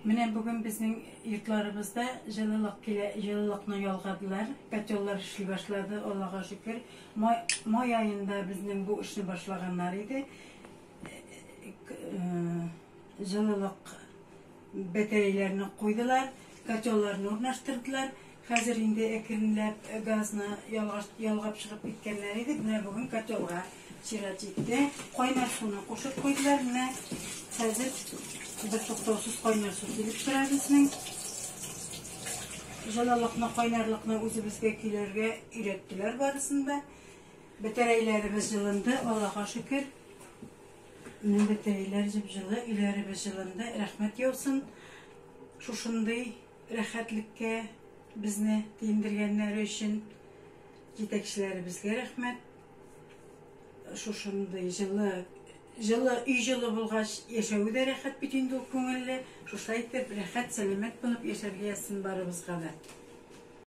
Менә бүген безнең йортларыбызда җылылыкны ялгадылар. Котеллар эшли башлады, Аллага шөкер. Май айында безнең бу эшне башлаганнар иде. Җылылык бәтерияләрне куйдылар, котелларны урнаштырдылар. Хәзер инде әкренләп газны ялгап чыгып киткәннәр иде. Менә бүген котелга чират җитте. Кайнар суны кушып куйдылар. Менә хәзер bir to'xtovsiz qaynar suv kelib turadi bizning. Җылылыкны, кайнарлыкны үзебезгә көйләргә өйрәттеләр барысында. Бәтерияләребез җылынды, Аллага шөкер. Менә бәтерияләр җылы, өйләребез җылынды. Рәхмәт яусын. Шушындый рәхәтлеккә безне тиендергәннәре өчен җитәкчеләребезгә рәхмәт. Шушындый үй җылы булгач яшәү дә рәхәт бит инде ул күңелле. Шушы әйтеп, рәхәт, сәламәт булып яшәргә язсын барыбызга да.